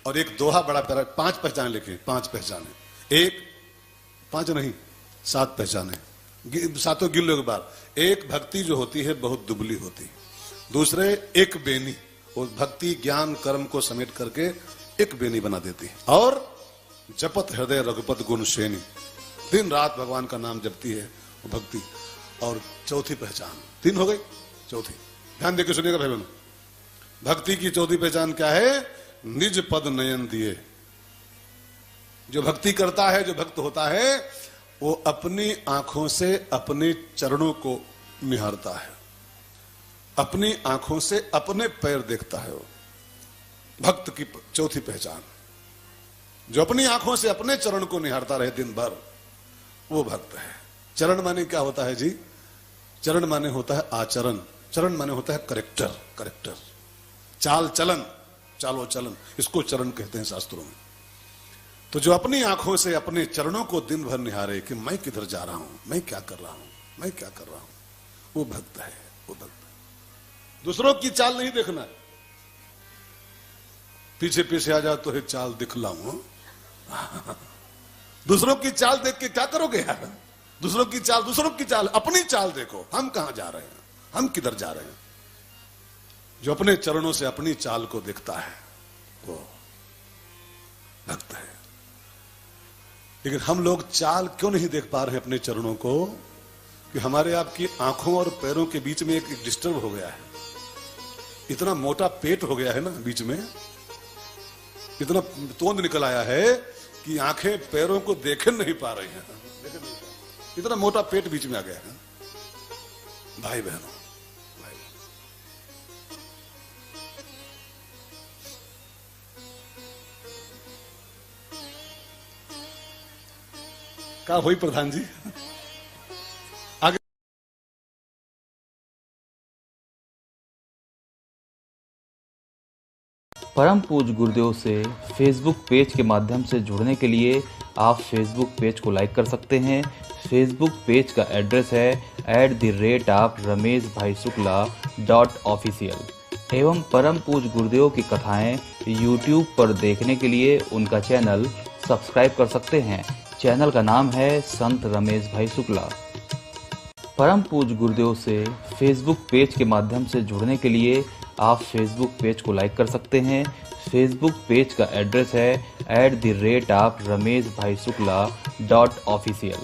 और एक दोहा बड़ा प्यारा, 5 पहचाने लिखे, 5 पहचाने। एक, 5 नहीं 7 पहचाने, सातों गिन लो एक बार। एक, भक्ति जो होती है बहुत दुबली होती। दूसरे, एक बेनी, वो भक्ति ज्ञान कर्म को समेट करके एक बेनी बना देती है। और जपत हृदय रघुपत गुण श्रेणी, दिन रात भगवान का नाम जपती है वो भक्ति। और चौथी पहचान, 3 हो गई, चौथी ध्यान देकर सुनिएगा भाई बहनों। भक्ति की चौथी पहचान क्या है? निज पद नयन दिए। जो भक्ति करता है, जो भक्त होता है, वो अपनी आंखों से अपने चरणों को निहारता है, अपनी आंखों से अपने पैर देखता है। वो भक्त की चौथी पहचान, जो अपनी आंखों से अपने चरण को निहारता रहे दिन भर, वो भक्त है। चरण माने क्या होता है जी? चरण माने होता है आचरण, चरण माने होता है करेक्टर, करेक्टर, चाल चलन, चालो चलन, इसको चरण कहते हैं शास्त्रों में। तो जो अपनी आंखों से अपने चरणों को दिन भर निहारे कि मैं किधर जा रहा हूं, मैं क्या कर रहा हूं, मैं क्या कर रहा हूं, वो भक्त है, वो भक्त है। दूसरों की चाल नहीं देखना, पीछे पीछे आ जाओ तो है चाल दिखलाऊं। दूसरों की चाल देख के क्या करोगे यार? दूसरों की चाल, अपनी चाल देखो, हम कहां जा रहे हैं, हम किधर जा रहे हैं। जो अपने चरणों से अपनी चाल को देखता है वो भक्त है। लेकिन हम लोग चाल क्यों नहीं देख पा रहे हैं अपने चरणों को? कि हमारे आपकी आंखों और पैरों के बीच में एक डिस्टर्ब हो गया है। इतना मोटा पेट हो गया है ना बीच में, इतना तोंद निकल आया है कि आंखें पैरों को देख नहीं पा रही हैं। इतना मोटा पेट बीच में आ गया है। भाई बहनों, क्या हुई प्रधान जी? आगे परम पूज्य गुरुदेव से फेसबुक पेज के माध्यम से जुड़ने के लिए आप फेसबुक पेज को लाइक कर सकते हैं। फेसबुक पेज का एड्रेस है @RameshBhaiShukla.official। एवं परम पूज्य गुरुदेव की कथाएं यूट्यूब पर देखने के लिए उनका चैनल सब्सक्राइब कर सकते हैं। चैनल का नाम है संत रमेश भाई शुक्ला। परम पूज्य गुरुदेव से फेसबुक पेज के माध्यम से जुड़ने के लिए आप फेसबुक पेज को लाइक कर सकते हैं। फेसबुक पेज का एड्रेस है @RameshBhaiShukla.official।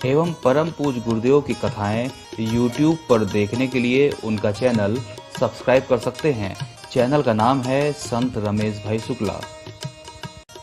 एवं परम पूज्य गुरुदेव की कथाएं यूट्यूब पर देखने के लिए उनका चैनल सब्सक्राइब कर सकते हैं। चैनल का नाम है संत रमेश भाई शुक्ला।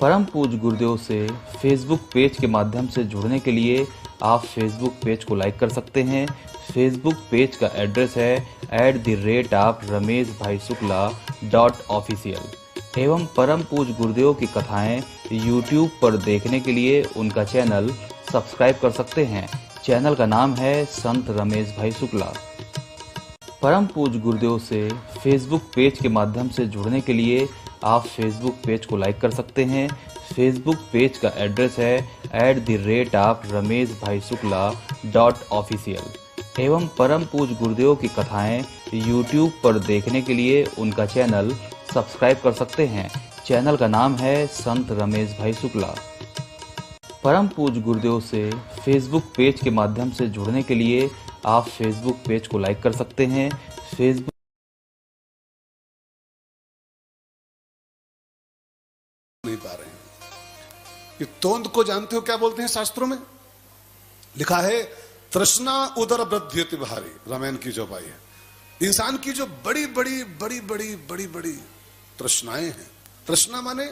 परम पूज्य गुरुदेव से फेसबुक पेज के माध्यम से जुड़ने के लिए आप फेसबुक पेज को लाइक कर सकते हैं। फेसबुक पेज का एड्रेस है @RameshBhaiShukla.official। एवं परम पूज्य गुरुदेव की कथाएं यूट्यूब पर देखने के लिए उनका चैनल सब्सक्राइब कर सकते हैं। चैनल का नाम है संत रमेश भाई शुक्ला। परम पूज्य गुरुदेव से फेसबुक पेज के माध्यम से जुड़ने के लिए आप फेसबुक पेज को लाइक कर सकते हैं। फेसबुक पेज का एड्रेस है @RameshBhaiShukla.official। एवं परम पूज्य गुरुदेव की कथाएं यूट्यूब पर देखने के लिए उनका चैनल सब्सक्राइब कर सकते हैं। चैनल का नाम है संत रमेश भाई शुक्ला। परम पूज्य गुरुदेव से फेसबुक पेज के माध्यम से जुड़ने के लिए आप फेसबुक पेज को लाइक कर सकते हैं। फेसबुक नहीं पा रहे हैं। ये तोंद को जानते हो क्या बोलते हैं शास्त्रों में? लिखा है तृष्णा उदर वृद्ध्यति भारी, रामायण की चौपाई है। इंसान की जो बड़ी बड़ी बड़ी बड़ी बड़ी बड़ी तृष्णाएं हैं, तृष्णा माने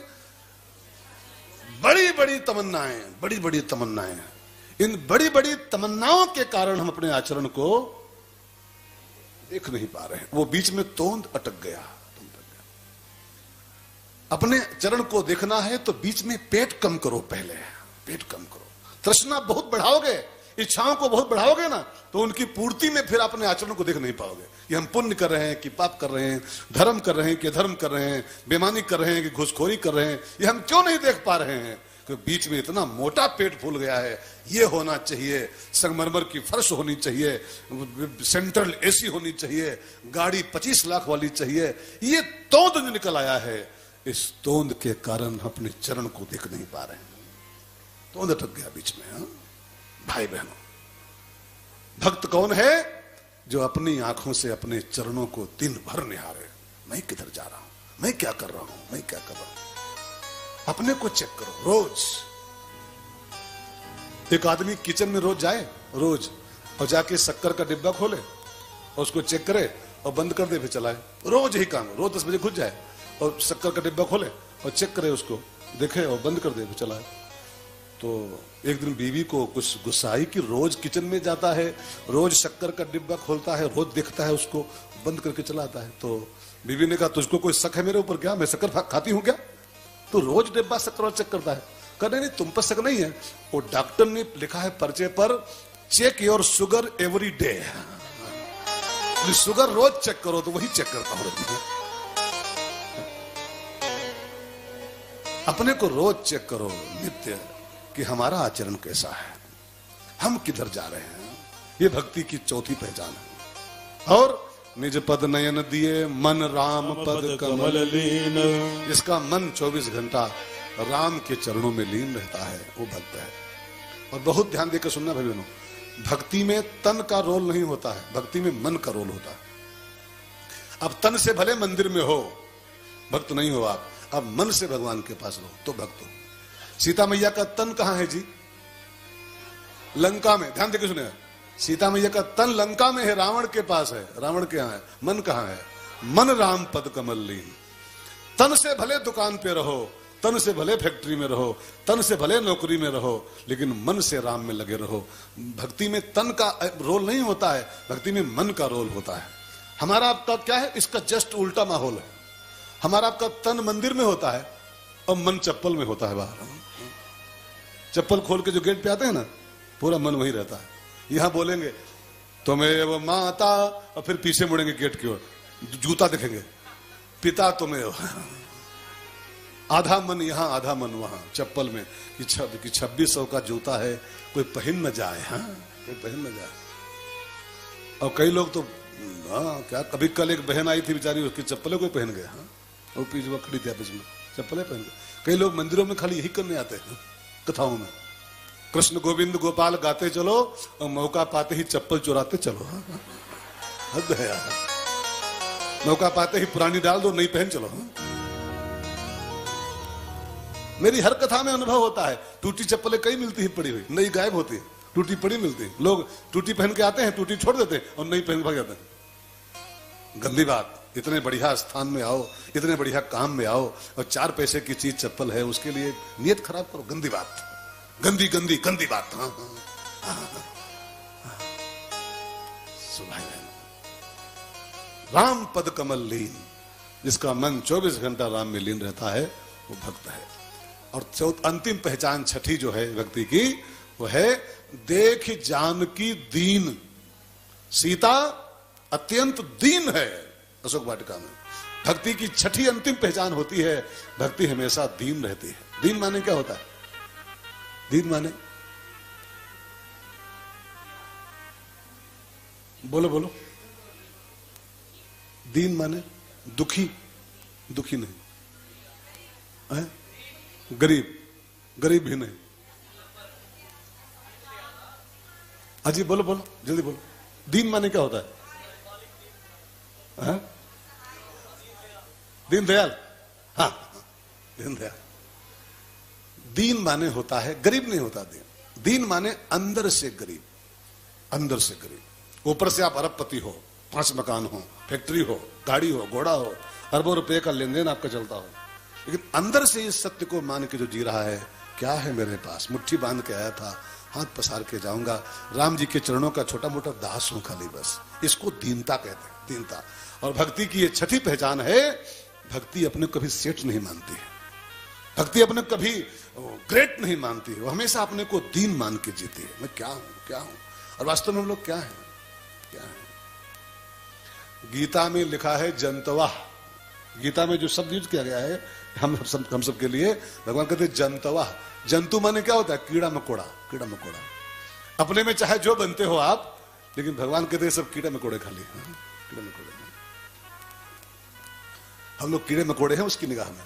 बड़ी बड़ी तमन्नाएं, बड़ी बड़ी तमन्नाएं हैं। इन बड़ी बड़ी तमन्नाओं के कारण हम अपने आचरण को देख नहीं पा रहे हैं। वो बीच में तोंद अटक गया। अपने चरण को देखना है तो बीच में पेट कम करो, पहले पेट कम करो। तृष्णा बहुत बढ़ाओगे, इच्छाओं को बहुत बढ़ाओगे ना, तो उनकी पूर्ति में फिर अपने आचरण को देख नहीं पाओगे। ये हम पुण्य कर रहे हैं कि पाप कर रहे हैं, धर्म कर रहे हैं कि धर्म कर रहे हैं, बेईमानी कर रहे हैं कि घूसखोरी कर रहे हैं, ये हम क्यों नहीं देख पा रहे हैं? क्योंकि बीच में इतना मोटा पेट फूल गया है। ये होना चाहिए, संगमरमर की फर्श होनी चाहिए, सेंट्रल एसी होनी चाहिए, गाड़ी 25 लाख वाली चाहिए। ये तोंद निकल आया है। इस तोंद के कारण अपने चरण को देख नहीं पा रहे हैं। तोंद अटक गया बीच में। हाँ? भाई बहनों, भक्त कौन है? जो अपनी आंखों से अपने चरणों को दिन भर निहारे। मैं किधर जा रहा हूं, मैं क्या कर रहा हूं, मैं क्या कर रहा हूं। अपने को चेक करो रोज। एक आदमी किचन में रोज जाए, रोज, और जाके शक्कर का डिब्बा खोले और उसको चेक करे और बंद कर दे, फिर चलाए। रोज ही काम, रोज 10 बजे घुस जाए और शक्कर का डिब्बा खोले और चेक करे, उसको देखे और बंद कर दे, फिर चलाए। तो एक दिन बीवी को कुछ गुस्सा आई कि रोज किचन में जाता है, रोज शक्कर का डिब्बा खोलता है, रोज देखता है, उसको बंद करके चलाता है। तो बीवी ने कहा, तुझको कोई शक है मेरे ऊपर क्या? मैं शक्कर खाती हूं क्या? तो रोज डिब्बा शक्कर चेक करता है। कहने नहीं, तुम पर शक नहीं है, वो डॉक्टर ने लिखा है पर्चे पर, check your sugar every day. Sugar रोज चेक करो, तो वही चेक करता हूं। अपने को रोज चेक करो नित्य कि हमारा आचरण कैसा है, हम किधर जा रहे हैं। ये भक्ति की चौथी पहचान है। और निज पद नयन दिए मन राम पद कमल लीन। जिसका मन 24 घंटा राम के चरणों में लीन रहता है, वो भक्त है। और बहुत ध्यान देकर सुनना भाई बहनों, भक्ति में तन का रोल नहीं होता है, भक्ति में मन का रोल होता है। अब तन से भले मंदिर में हो, भक्त नहीं हो आप, अब मन से भगवान के पास रहो तो भक्त हो। सीता मैया का तन कहां है जी? लंका में। ध्यान देकर सुनिए, सीता मैया का तन लंका में है, रावण के पास है। रावण के यहां है, मन कहां है? मन राम पद कमल लीन। तन से भले दुकान पे रहो, तन से भले फैक्ट्री में रहो, तन से भले नौकरी में रहो, लेकिन मन से राम में लगे रहो। भक्ति में तन का रोल नहीं होता है, भक्ति में मन का रोल होता है। हमारा आपका क्या है? इसका जस्ट उल्टा माहौल है। हमारा आपका तन मंदिर में होता है और मन चप्पल में होता है बाहर। चप्पल खोल के जो गेट पे आते हैं ना, पूरा मन वही रहता है। यहां बोलेंगे तुम्हें माता, और फिर पीछे मुड़ेंगे गेट की ओर, जूता देखेंगे, पिता तुम्हें। आधा मन यहां, आधा मन वहां, चप्पल में कि 2600 का जूता है, कोई पहन न जाए। हाँ, कोई पहन न जाए। और कई लोग तो हाँ क्या, कभी कल एक बहन आई थी बेचारी, उसकी चप्पलें कोई पहन गए। हाँ, वो पीछे वो खड़ी थी आपस में, चप्पलें पहन गए। कई लोग मंदिरों में खाली यही करने आते हैं, कथाओं में कृष्ण गोविंद गोपाल गाते चलो और मौका पाते ही चप्पल चुराते चलो। हद है यार, मौका पाते ही पुरानी डाल दो, नई पहन चलो। मेरी हर कथा में अनुभव होता है, टूटी चप्पलें कई मिलती है पड़ी हुई, नई गायब होती है, टूटी पड़ी मिलती है। लोग टूटी पहन के आते हैं, टूटी छोड़ देते हैं और नई पहन भाग जाते हैं। गंदी बात। इतने बढ़िया स्थान में आओ, इतने बढ़िया काम में आओ और 4 पैसे की चीज चप्पल है, उसके लिए नियत खराब करो। गंदी बात, गंदी गंदी गंदी बात। हाँ हाँ हाँ। राम पद कमल लीन। जिसका मन 24 घंटा राम में लीन रहता है, वो भक्त है। और अंतिम पहचान छठी जो है भक्ति की, वो है देख जानकी दीन। सीता अत्यंत दीन है अशोक वाटिका में। भक्ति की छठी अंतिम पहचान होती है, भक्ति हमेशा दीन रहती है। दीन माने क्या होता है? दीन माने, बोलो बोलो, दीन माने दुखी, दुखी नहीं है, गरीब, गरीब भी नहीं। अजी बोलो बोलो, जल्दी बोलो। दीन माने क्या होता है? दीनदयाल। हाँ, दीनदयाल। दीन माने होता है, गरीब नहीं होता दीन। दीन माने अंदर से गरीब, अंदर से गरीब। ऊपर से आप अरबपति हो, 5 मकान हो, फैक्ट्री हो, गाड़ी हो, घोड़ा हो, अरबों रुपए का लेन देन आपका चलता हो, लेकिन अंदर से इस सत्य को मान के जो जी रहा है, क्या है मेरे पास, मुट्ठी बांध के आया था, हाथ पसार के जाऊंगा, राम जी के चरणों का छोटा मोटा दास हूं खाली, बस। इसको दीनता कहते हैं, दीनता। और भक्ति की ये छठी पहचान है, भक्ति अपने कभी सेठ नहीं मानती है, भक्ति अपने कभी ग्रेट नहीं मानती है, वो हमेशा अपने को दीन मान के जीती है। मैं क्या हूं, क्या हूं, और वास्तव में हम लोग क्या हैं, क्या है। गीता में लिखा है जंतवा। गीता में जो शब्द यूज किया गया है हम सब के लिए, भगवान कहते हैं जंतवा। जंतु माने क्या होता है? कीड़ा मकोड़ा, कीड़ा मकोड़ा। अपने में चाहे जो बनते हो आप, लेकिन भगवान कहते हैं सब कीड़े मकोड़े खाली, कीड़े मकोड़े। हम लोग कीड़े मकोड़े हैं उसकी निगाह में।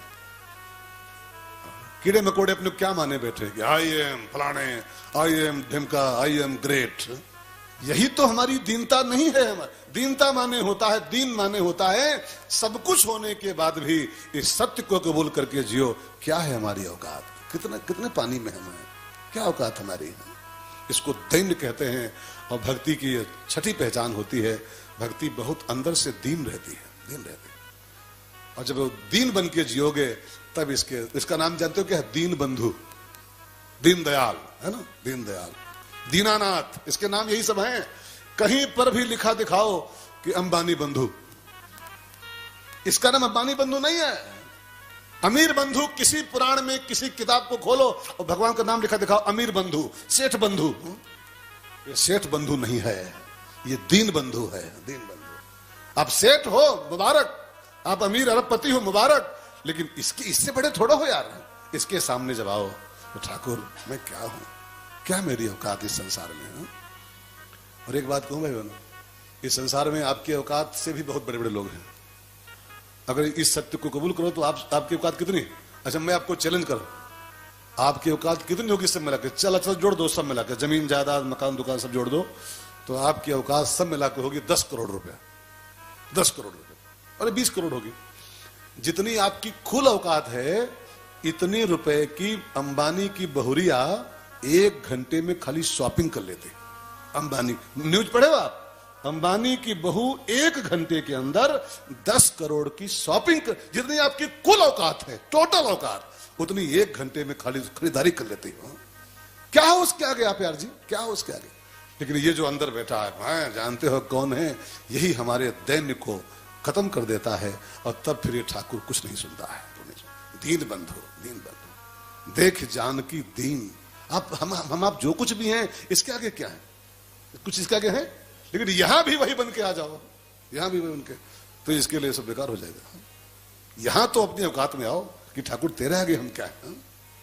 कीड़े मकोड़े अपने क्या माने बैठे कि आई एम फलाने, आई एम ढिमका, आई एम ग्रेट। यही तो हमारी दीनता नहीं है। हमारी दीनता माने होता है, दीन माने होता है सब कुछ होने के बाद भी इस सत्य को कबूल करके जियो। क्या है हमारी औकात? कितने कितने पानी में हम हैं, क्या औकात हमारी है? इसको दैन्य कहते हैं। और भक्ति की छठी पहचान होती है, भक्ति बहुत अंदर से दीन रहती है, दीन रहती है। और जब दीन बन के जियोगे तब इसका नाम जानते हो क्या है? दीन बंधु, दीन दयाल, है ना? दीन दयाल, दीनानाथ, इसके नाम यही सब हैं। कहीं पर भी लिखा दिखाओ कि अंबानी बंधु, इसका नाम अंबानी बंधु नहीं है। अमीर बंधु, किसी पुराण में किसी किताब को खोलो और भगवान का नाम लिखा दिखाओ अमीर बंधु, सेठ बंधु। ये सेठ बंधु नहीं है, ये दीन बंधु है, दीन बंधु। आप सेठ हो मुबारक, आप अमीर अरबपति हो मुबारक, लेकिन इससे बड़े थोड़ा हो यार। इसके सामने जब आओ तो ठाकुर मैं क्या हूं, क्या मेरी औकात इस संसार में है? और एक बात कहूं भाई बहनों, इस संसार में आपकी औकात से भी बहुत बड़े बड़े लोग हैं। अगर इस सत्य को कबूल करो तो आपकी औकात कितनी? अच्छा मैं आपको चैलेंज करूं, आपकी औकात कितनी होगी सब मिला के? चल अच्छा जोड़ दो, सब मिला के जमीन जायदाद मकान दुकान सब जोड़ दो तो आपकी औकात सब मिला के होगी 10 करोड़ रुपया। 10 करोड़ रुपया, अरे 20 करोड़ होगी। जितनी आपकी कुल औकात है इतनी रुपए की अंबानी की बहुरिया 1 घंटे में खाली शॉपिंग कर लेते। अंबानी, न्यूज पढ़े हो आप? अंबानी की बहू 1 घंटे के अंदर 10 करोड़ की शॉपिंग जितनी आपकी कुल औकात है, टोटल औकात, उतनी 1 घंटे में खाली खरीदारी कर लेती हो। क्या हो उसके आगे आप यार जी, क्या हो उसके आगे? लेकिन ये जो अंदर बैठा है, जानते हो कौन है? यही हमारे दैन्य को खत्म कर देता है और तब फिर ये ठाकुर कुछ नहीं सुनता है। दीन बंधु, दीन बंधु, देख जानकी दीन। हम आप जो कुछ भी हैं इसके आगे क्या है? कुछ इसके आगे है, लेकिन यहां भी वही बन के आ जाओ, यहां भी वही बन के, तो इसके लिए सब बेकार हो जाएगा। यहां तो अपनी औकात में आओ कि ठाकुर तेरे आगे हम क्या है?